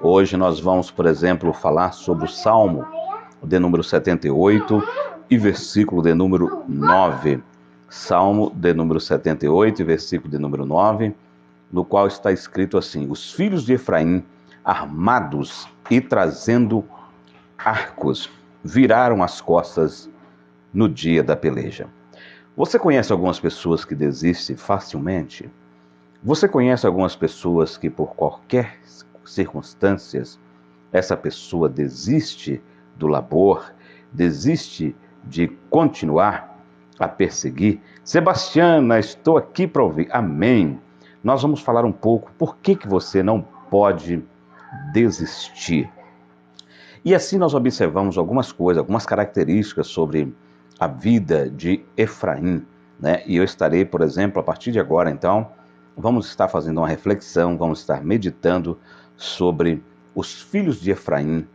Hoje nós vamos, por exemplo, falar sobre o Salmo de número 78 e versículo de número 9. Salmo de número 78 e versículo de número 9, no qual está escrito assim: os filhos de Efraim, armados e trazendo arcos, viraram as costas no dia da peleja. Você conhece algumas pessoas que desistem facilmente? Você conhece algumas pessoas que, por qualquer circunstâncias, essa pessoa desiste do labor, desiste de continuar a perseguir? Sebastiana, estou aqui para ouvir. Amém. Nós vamos falar um pouco por que você não pode desistir. E assim nós observamos algumas coisas, algumas características sobre a vida de Efraim, né? E eu estarei, por exemplo, a partir de agora, então, vamos estar fazendo uma reflexão, vamos estar meditando sobre os filhos de Efraim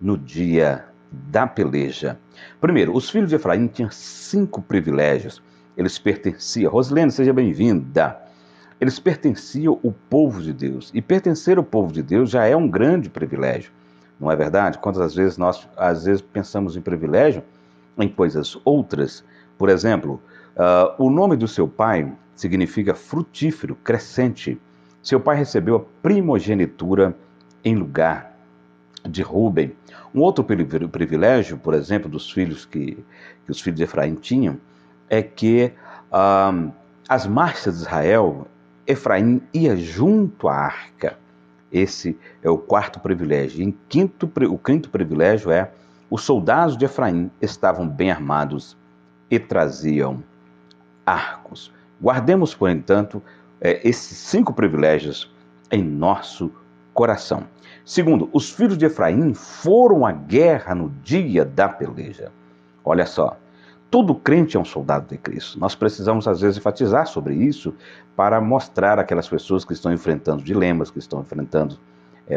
no dia da peleja. Primeiro, os filhos de Efraim tinham 5 privilégios. Eles pertenciam, Rosilene, seja bem-vinda. Eles pertenciam ao povo de Deus. E pertencer ao povo de Deus já é um grande privilégio. Não é verdade? Quantas vezes nós, pensamos em privilégio em coisas outras? Por exemplo, o nome do seu pai significa frutífero, crescente. Seu pai recebeu a primogenitura em lugar de Rúben. Um outro privilégio, por exemplo, dos filhos que os filhos de Efraim tinham, é que as marchas de Israel, Efraim ia junto à arca. Esse é o 4º privilégio. E o quinto privilégio é: os soldados de Efraim estavam bem armados e traziam arcos. Guardemos, por entanto, esses 5 privilégios em nosso coração. Segundo, os filhos de Efraim foram à guerra no dia da peleja. Olha só, todo crente é um soldado de Cristo. Nós precisamos, às vezes, enfatizar sobre isso para mostrar àquelas pessoas que estão enfrentando dilemas, que estão enfrentando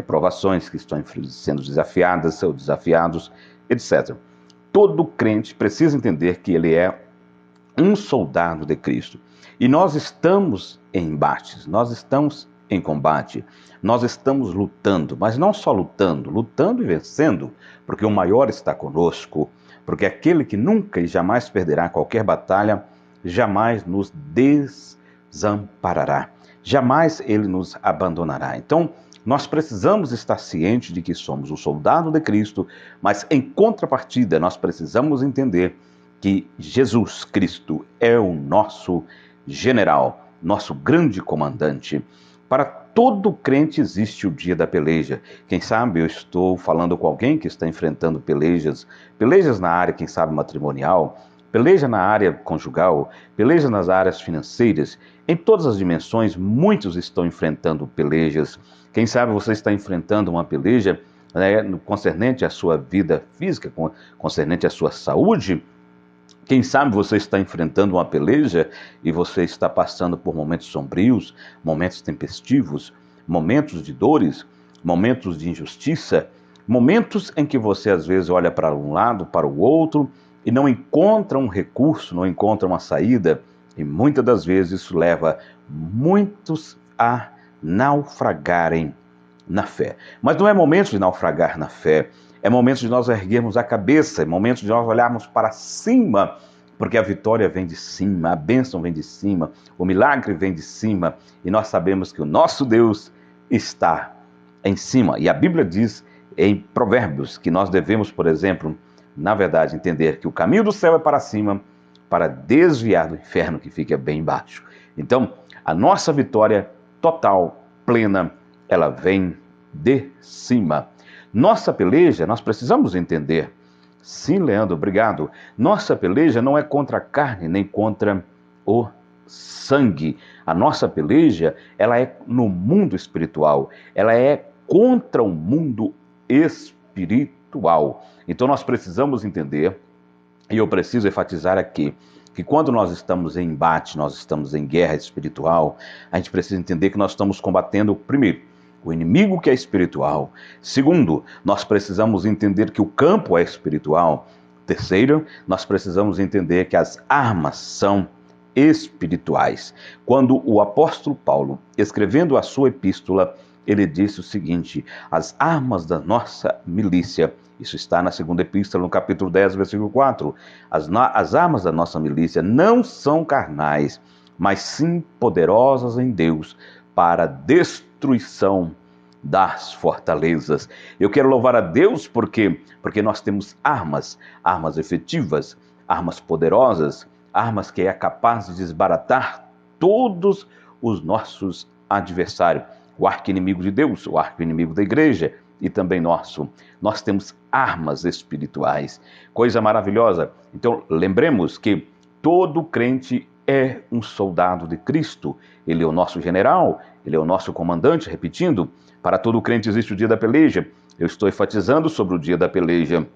provações, que estão sendo desafiadas ou desafiados, etc. Todo crente precisa entender que ele é um soldado de Cristo. E nós estamos em embates, nós estamos em combate, nós estamos lutando, mas não só lutando e vencendo, porque o maior está conosco, porque aquele que nunca e jamais perderá qualquer batalha, jamais nos desamparará, jamais ele nos abandonará. Então, nós precisamos estar cientes de que somos o soldado de Cristo, mas em contrapartida, nós precisamos entender que Jesus Cristo é o nosso general, nosso grande comandante. Para todo crente existe o dia da peleja. Quem sabe eu estou falando com alguém que está enfrentando pelejas na área, quem sabe, matrimonial, peleja na área conjugal, peleja nas áreas financeiras. Em todas as dimensões, muitos estão enfrentando pelejas. Quem sabe você está enfrentando uma peleja concernente à sua vida física, concernente à sua saúde. Quem sabe você está enfrentando uma peleja e você está passando por momentos sombrios, momentos tempestivos, momentos de dores, momentos de injustiça, momentos em que você às vezes olha para um lado, para o outro e não encontra um recurso, não encontra uma saída, e muitas das vezes isso leva muitos a naufragarem na fé. Mas não é momento de naufragar na fé. É momento de nós erguermos a cabeça, é momento de nós olharmos para cima, porque a vitória vem de cima, a bênção vem de cima, o milagre vem de cima, e nós sabemos que o nosso Deus está em cima. E a Bíblia diz em Provérbios que nós devemos, por exemplo, na verdade, entender que o caminho do céu é para cima, para desviar do inferno que fica bem embaixo. Então, a nossa vitória total, plena, ela vem de cima. Nossa peleja, nós precisamos entender. Sim, Leandro, obrigado. Nossa peleja não é contra a carne, nem contra o sangue. A nossa peleja, ela é no mundo espiritual. Ela é contra o mundo espiritual. Então nós precisamos entender, e eu preciso enfatizar aqui, que quando nós estamos em embate, nós estamos em guerra espiritual, a gente precisa entender que nós estamos combatendo, primeiro, o inimigo que é espiritual. Segundo, nós precisamos entender que o campo é espiritual. Terceiro, nós precisamos entender que as armas são espirituais. Quando o apóstolo Paulo, escrevendo a sua epístola, ele disse o seguinte: as armas da nossa milícia, isso está na segunda epístola, no capítulo 10, versículo 4, as armas da nossa milícia não são carnais, mas sim poderosas em Deus para a destruição das fortalezas. Eu quero louvar a Deus porque nós temos armas efetivas, armas poderosas, armas que é capaz de desbaratar todos os nossos adversários. O arqui-inimigo de Deus, o arqui-inimigo da igreja e também nosso. Nós temos armas espirituais, coisa maravilhosa. Então, lembremos que todo crente é um soldado de Cristo. Ele é o nosso general, ele é o nosso comandante, repetindo, para todo crente existe o dia da peleja. Eu estou enfatizando sobre o dia da peleja.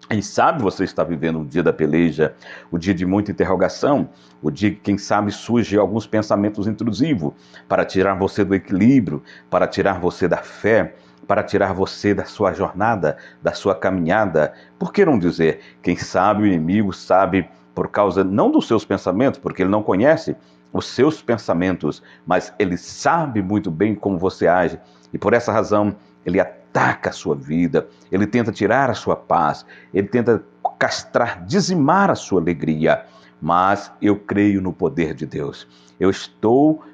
Quem sabe você está vivendo o dia da peleja, o dia de muita interrogação, o dia que, quem sabe, surge alguns pensamentos intrusivos para tirar você do equilíbrio, para tirar você da fé, para tirar você da sua jornada, da sua caminhada. Por que não dizer? Quem sabe o inimigo sabe por causa não dos seus pensamentos, porque ele não conhece os seus pensamentos, mas ele sabe muito bem como você age. E por essa razão, ele ataca a sua vida, ele tenta tirar a sua paz, ele tenta castrar, dizimar a sua alegria. Mas eu creio no poder de Deus.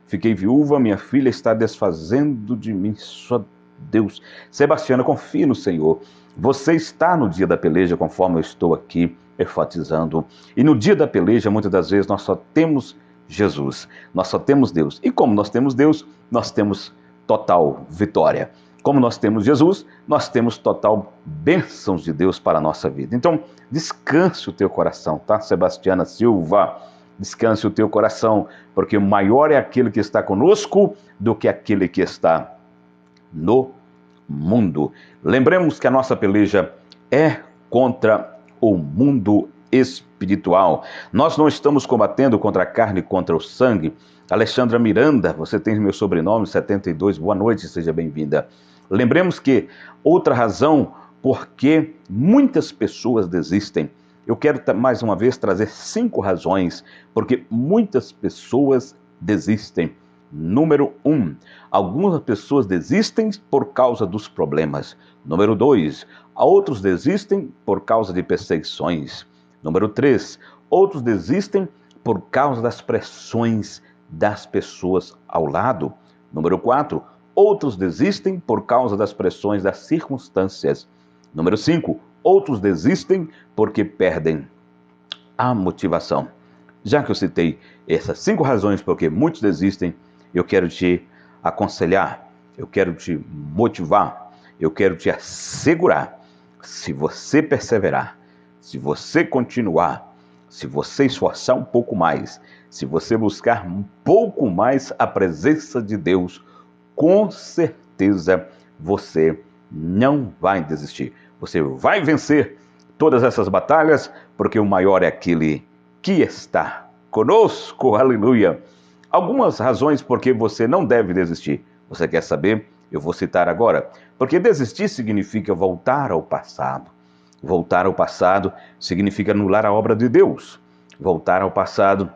Fiquei viúva, minha filha está desfazendo de mim, só Deus. Sebastiana, confie no Senhor. Você está no dia da peleja, conforme eu estou aqui enfatizando. E no dia da peleja, muitas das vezes, nós só temos Jesus, nós só temos Deus. E como nós temos Deus, nós temos total vitória. Como nós temos Jesus, nós temos total bênçãos de Deus para a nossa vida. Então, descanse o teu coração, tá? Sebastiana Silva, descanse o teu coração, porque maior é aquele que está conosco do que aquele que está no mundo. Lembremos que a nossa peleja é contra o mundo espiritual. Nós não estamos combatendo contra a carne e contra o sangue. Alexandra Miranda, você tem meu sobrenome, 72, boa noite, seja bem-vinda. Lembremos que outra razão por que muitas pessoas desistem. Eu quero mais uma vez trazer 5 razões porque muitas pessoas desistem. Número 1, algumas pessoas desistem por causa dos problemas. Número 2, outros desistem por causa de perseguições. Número 3, outros desistem por causa das pressões das pessoas ao lado. Número 4, outros desistem por causa das pressões das circunstâncias. Número 5, outros desistem porque perdem a motivação. Já que eu citei essas 5 razões por que muitos desistem, eu quero te aconselhar, eu quero te motivar, eu quero te assegurar. Se você perseverar, se você continuar, se você esforçar um pouco mais, se você buscar um pouco mais a presença de Deus, com certeza você não vai desistir. Você vai vencer todas essas batalhas, porque o maior é aquele que está conosco. Aleluia! Algumas razões por que você não deve desistir. Você quer saber? Eu vou citar agora. Porque desistir significa voltar ao passado. Voltar ao passado significa anular a obra de Deus. Voltar ao passado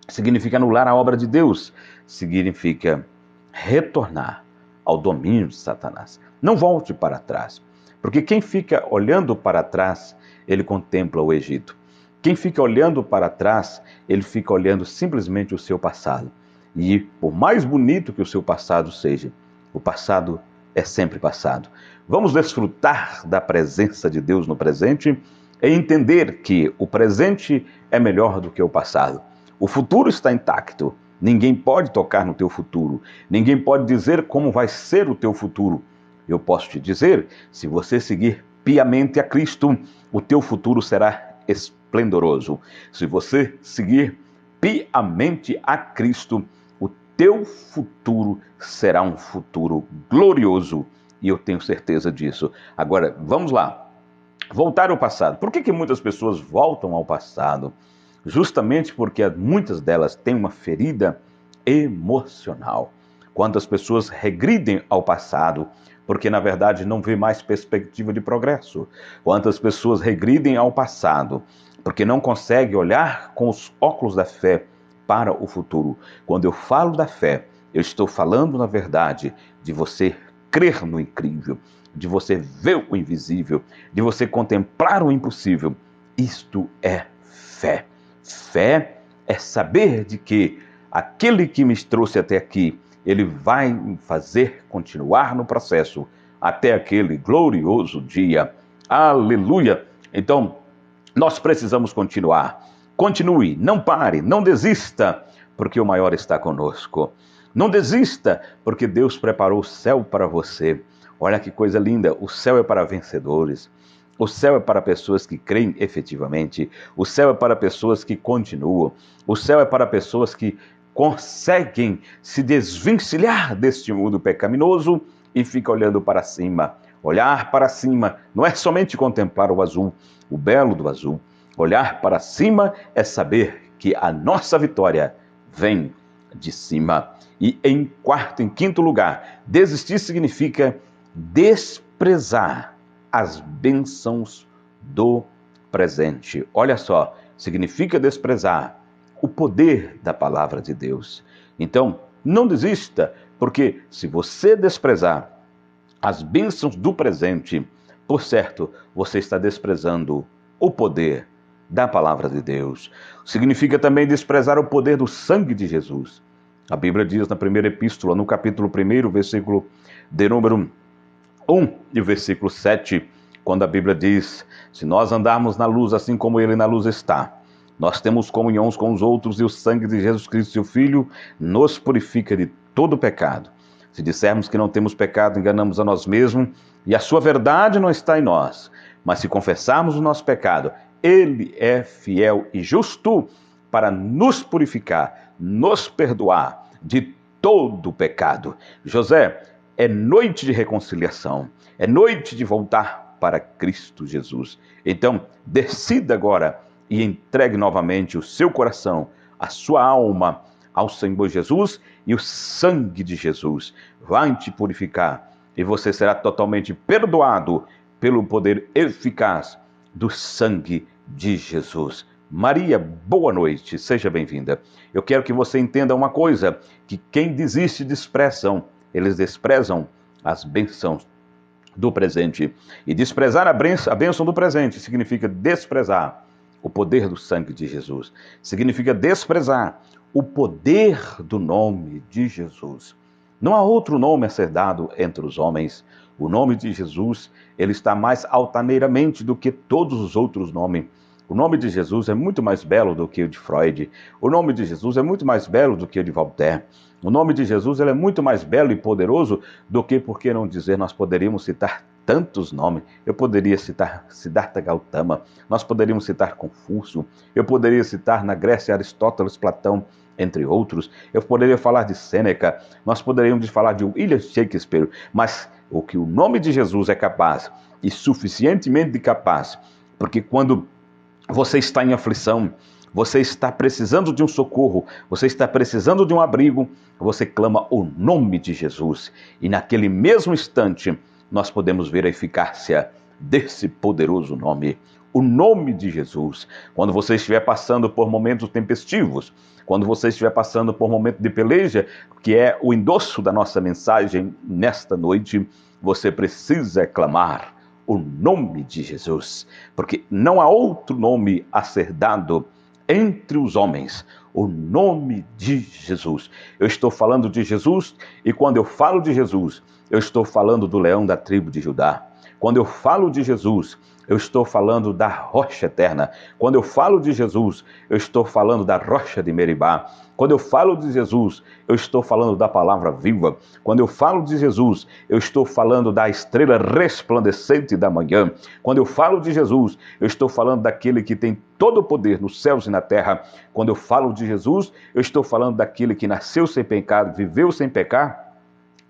significa anular a obra de Deus. Significa retornar ao domínio de Satanás. Não volte para trás. Porque quem fica olhando para trás, ele contempla o Egito. Quem fica olhando para trás, ele fica olhando simplesmente o seu passado. E por mais bonito que o seu passado seja, o passado é sempre passado. Vamos desfrutar da presença de Deus no presente e entender que o presente é melhor do que o passado. O futuro está intacto. Ninguém pode tocar no teu futuro. Ninguém pode dizer como vai ser o teu futuro. Eu posso te dizer, se você seguir piamente a Cristo, o teu futuro será esplendoroso. Se você seguir piamente a Cristo, o teu futuro será um futuro glorioso. E eu tenho certeza disso. Agora, vamos lá. Voltar ao passado. Por que muitas pessoas voltam ao passado? Justamente porque muitas delas têm uma ferida emocional. Quantas pessoas regridem ao passado porque, na verdade, não vê mais perspectiva de progresso. Quantas pessoas regridem ao passado porque não conseguem olhar com os óculos da fé para o futuro. Quando eu falo da fé, Eu estou falando, na verdade, de você crer no incrível, de você ver o invisível, de você contemplar o impossível. Isto é fé. Fé é saber de que aquele que me trouxe até aqui, ele vai me fazer continuar no processo até aquele glorioso dia. Aleluia! Então, nós precisamos continuar. Continue, não pare, não desista, porque o maior está conosco. Não desista, porque Deus preparou o céu para você. Olha que coisa linda, o céu é para vencedores. O céu é para pessoas que creem efetivamente. O céu é para pessoas que continuam. O céu é para pessoas que conseguem se desvencilhar deste mundo pecaminoso e ficam olhando para cima. Olhar para cima não é somente contemplar o azul, o belo do azul. Olhar para cima é saber que a nossa vitória vem de cima. E em quinto lugar, desistir significa desprezar as bênçãos do presente. Olha só, significa desprezar o poder da palavra de Deus. Então, não desista, porque se você desprezar as bênçãos do presente, por certo, você está desprezando o poder da palavra de Deus. Significa também desprezar o poder do sangue de Jesus. A Bíblia diz na primeira epístola, no capítulo 1, versículo de número 1 e o versículo 7, quando a Bíblia diz: se nós andarmos na luz assim como ele na luz está, nós temos comunhão uns com os outros e o sangue de Jesus Cristo, seu Filho, nos purifica de todo pecado. Se dissermos que não temos pecado, enganamos a nós mesmos e a sua verdade não está em nós. Mas se confessarmos o nosso pecado, ele é fiel e justo para nos purificar, nos perdoar de todo pecado. José, é noite de reconciliação, é noite de voltar para Cristo Jesus. Então, decida agora e entregue novamente o seu coração, a sua alma ao Senhor Jesus, e o sangue de Jesus vai te purificar e você será totalmente perdoado pelo poder eficaz do sangue de Jesus. Maria, boa noite, seja bem-vinda. Eu quero que você entenda uma coisa, que quem desiste desprezam, eles desprezam as bênçãos do presente. E desprezar a bênção do presente significa desprezar o poder do sangue de Jesus. Significa desprezar o poder do nome de Jesus. Não há outro nome a ser dado entre os homens. O nome de Jesus, ele está mais altaneiramente do que todos os outros nomes. O nome de Jesus é muito mais belo do que o de Freud. O nome de Jesus é muito mais belo do que o de Voltaire. O nome de Jesus ele é muito mais belo e poderoso do que, por que não dizer, nós poderíamos citar tantos nomes. Eu poderia citar Siddhartha Gautama, nós poderíamos citar Confúcio, eu poderia citar na Grécia Aristóteles, Platão, entre outros. Eu poderia falar de Sêneca, nós poderíamos falar de William Shakespeare, mas o que o nome de Jesus é capaz, e suficientemente capaz, porque quando você está em aflição, você está precisando de um socorro, você está precisando de um abrigo, você clama o nome de Jesus. E naquele mesmo instante, nós podemos ver a eficácia desse poderoso nome, o nome de Jesus. Quando você estiver passando por momentos tempestivos, quando você estiver passando por momento de peleja, que é o endosso da nossa mensagem nesta noite, você precisa clamar o nome de Jesus, porque não há outro nome a ser dado entre os homens, o nome de Jesus. Eu estou falando de Jesus, e quando eu falo de Jesus, eu estou falando do leão da tribo de Judá. Quando eu falo de Jesus, eu estou falando da rocha eterna. Quando eu falo de Jesus, eu estou falando da rocha de Meribá. Quando eu falo de Jesus, eu estou falando da palavra viva. Quando eu falo de Jesus, eu estou falando da estrela resplandecente da manhã. Quando eu falo de Jesus, eu estou falando daquele que tem todo o poder nos céus e na terra. Quando eu falo de Jesus, eu estou falando daquele que nasceu sem pecado, viveu sem pecar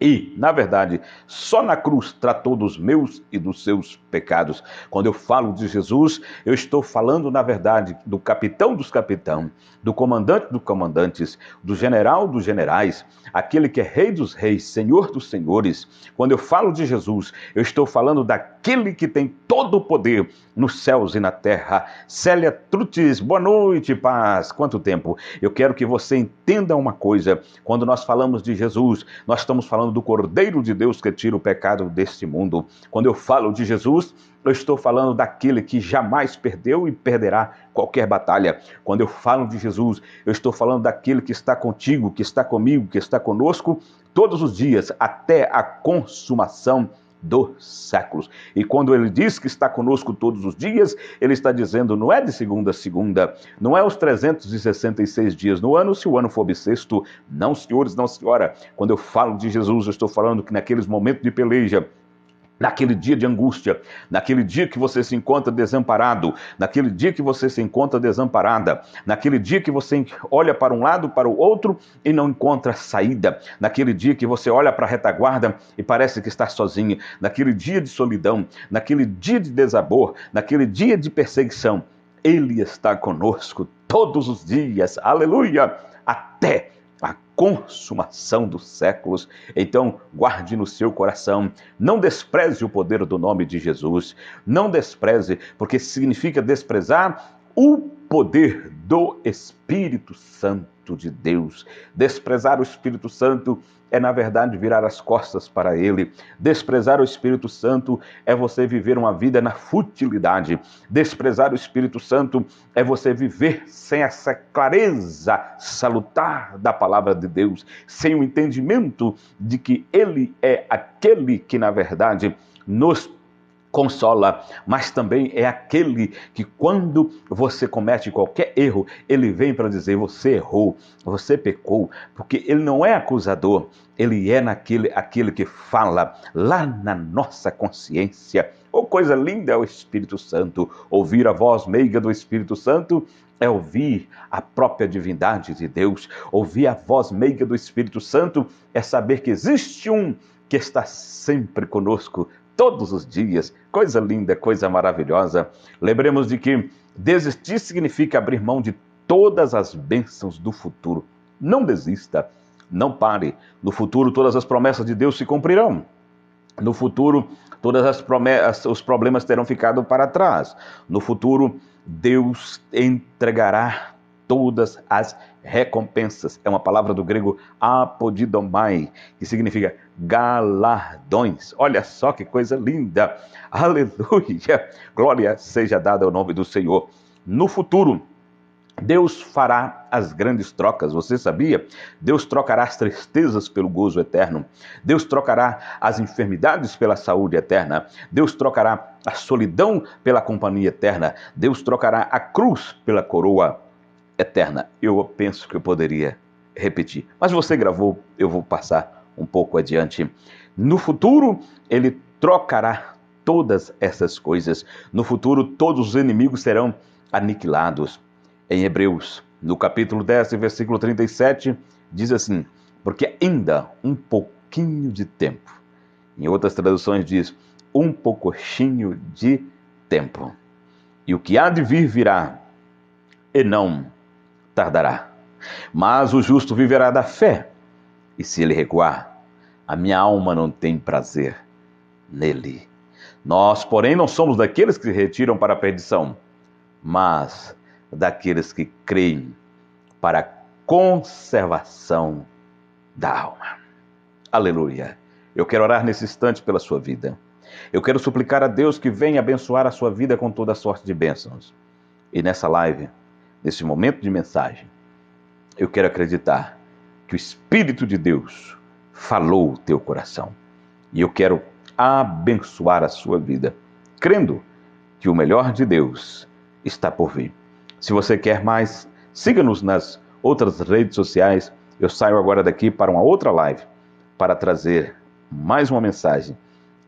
E, na verdade, só na cruz tratou dos meus e dos seus pecados. Quando eu falo de Jesus, eu estou falando, na verdade, do capitão dos capitães, do comandante dos comandantes, do general dos generais, aquele que é rei dos reis, senhor dos senhores. Quando eu falo de Jesus, eu estou falando daquele que tem todo o poder nos céus e na terra. Célia Trutis, boa noite, paz. Quanto tempo? Eu quero que você entenda uma coisa. Quando nós falamos de Jesus, nós estamos falando do Cordeiro de Deus que tira o pecado deste mundo. Quando eu falo de Jesus, eu estou falando daquele que jamais perdeu e perderá qualquer batalha. Quando eu falo de Jesus, eu estou falando daquele que está contigo, que está comigo, que está conosco todos os dias, até a consumação dos séculos. E quando ele diz que está conosco todos os dias, ele está dizendo, não é de segunda a segunda, não é os 366 dias no ano, se o ano for bissexto. Não, senhores, não, senhora. Quando eu falo de Jesus, eu estou falando que naqueles momentos de peleja, naquele dia de angústia, naquele dia que você se encontra desamparado, naquele dia que você se encontra desamparada, naquele dia que você olha para um lado, para o outro e não encontra saída, naquele dia que você olha para a retaguarda e parece que está sozinho, naquele dia de solidão, naquele dia de desabor, naquele dia de perseguição, Ele está conosco todos os dias, aleluia, até a consumação dos séculos. Então, guarde no seu coração, não despreze o poder do nome de Jesus, não despreze, porque significa desprezar o poder do Espírito Santo de Deus. Desprezar o Espírito Santo é, na verdade, virar as costas para Ele. Desprezar o Espírito Santo é você viver uma vida na futilidade. Desprezar o Espírito Santo é você viver sem essa clareza salutar da palavra de Deus, sem o entendimento de que Ele é aquele que, na verdade, nos consola, mas também é aquele que quando você comete qualquer erro, ele vem para dizer, você errou, você pecou, porque ele não é acusador, ele é aquele que fala lá na nossa consciência. Oh, coisa linda é o Espírito Santo. Ouvir a voz meiga do Espírito Santo é ouvir a própria divindade de Deus. Ouvir a voz meiga do Espírito Santo é saber que existe um que está sempre conosco, todos os dias. Coisa linda, coisa maravilhosa. Lembremos de que desistir significa abrir mão de todas as bênçãos do futuro. Não desista, não pare. No futuro, todas as promessas de Deus se cumprirão. No futuro, os problemas terão ficado para trás. No futuro, Deus entregará todas as recompensas. É uma palavra do grego apodidomai, que significa galardões. Olha só que coisa linda. Aleluia. Glória seja dada ao nome do Senhor. No futuro, Deus fará as grandes trocas, você sabia? Deus trocará as tristezas pelo gozo eterno. Deus trocará as enfermidades pela saúde eterna. Deus trocará a solidão pela companhia eterna. Deus trocará a cruz pela coroa eterna. Eu penso que eu poderia repetir, mas você gravou, eu vou passar um pouco adiante. No futuro, Ele trocará todas essas coisas. No futuro, todos os inimigos serão aniquilados. Em Hebreus, no capítulo 10, versículo 37, diz assim, porque ainda um pouquinho de tempo. Em outras traduções diz, um pouquinho de tempo. E o que há de vir virá, e não tardará. Mas o justo viverá da fé, e se ele recuar, a minha alma não tem prazer nele. Nós, porém, não somos daqueles que se retiram para a perdição, mas daqueles que creem para a conservação da alma. Aleluia. Eu quero orar nesse instante pela sua vida. Eu quero suplicar a Deus que venha abençoar a sua vida com toda sorte de bênçãos. E nessa live, nesse momento de mensagem, eu quero acreditar que o Espírito de Deus falou o teu coração. E eu quero abençoar a sua vida, crendo que o melhor de Deus está por vir. Se você quer mais, siga-nos nas outras redes sociais. Eu saio agora daqui para uma outra live para trazer mais uma mensagem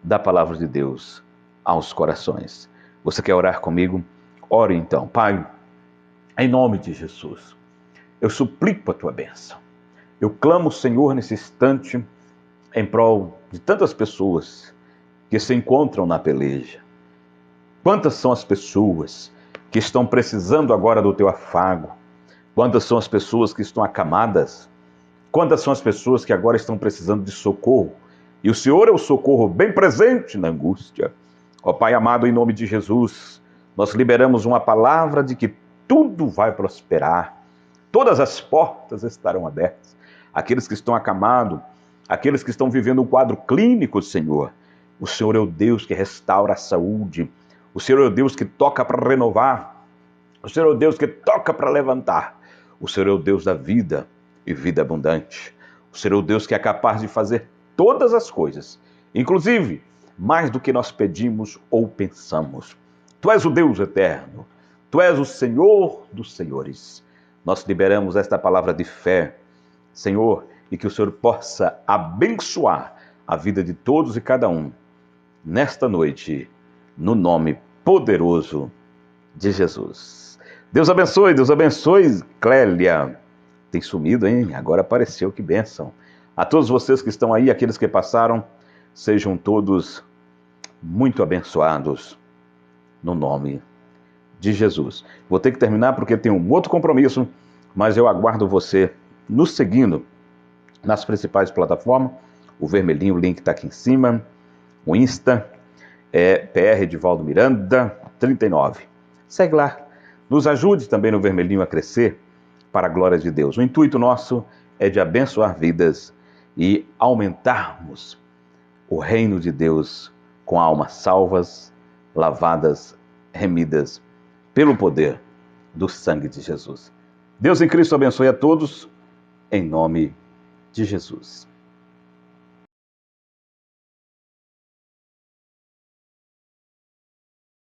da palavra de Deus aos corações. Você quer orar comigo? Ore então. Pai, em nome de Jesus, eu suplico a tua bênção. Eu clamo, Senhor, nesse instante, em prol de tantas pessoas que se encontram na peleja. Quantas são as pessoas que estão precisando agora do teu afago? Quantas são as pessoas que estão acamadas? Quantas são as pessoas que agora estão precisando de socorro? E o Senhor é o socorro bem presente na angústia. Ó Pai amado, em nome de Jesus, nós liberamos uma palavra de que tudo vai prosperar. Todas as portas estarão abertas. Aqueles que estão acamados, aqueles que estão vivendo um quadro clínico, Senhor. O Senhor é o Deus que restaura a saúde. O Senhor é o Deus que toca para renovar. O Senhor é o Deus que toca para levantar. O Senhor é o Deus da vida e vida abundante. O Senhor é o Deus que é capaz de fazer todas as coisas, inclusive mais do que nós pedimos ou pensamos. Tu és o Deus eterno. Tu és o Senhor dos senhores. Nós liberamos esta palavra de fé, Senhor, e que o Senhor possa abençoar a vida de todos e cada um nesta noite, no nome poderoso de Jesus. Deus abençoe, Clélia. Tem sumido, hein? Agora apareceu, que bênção. A todos vocês que estão aí, aqueles que passaram, sejam todos muito abençoados no nome de Jesus. Vou ter que terminar porque tenho um outro compromisso, mas eu aguardo você nos seguindo nas principais plataformas. O vermelhinho, o link está aqui em cima. O Insta é PR Edivaldo Miranda 39. Segue lá. Nos ajude também no vermelhinho a crescer para a glória de Deus. O intuito nosso é de abençoar vidas e aumentarmos o reino de Deus com almas salvas, lavadas, remidas pelo poder do sangue de Jesus. Deus em Cristo abençoe a todos, em nome de Jesus.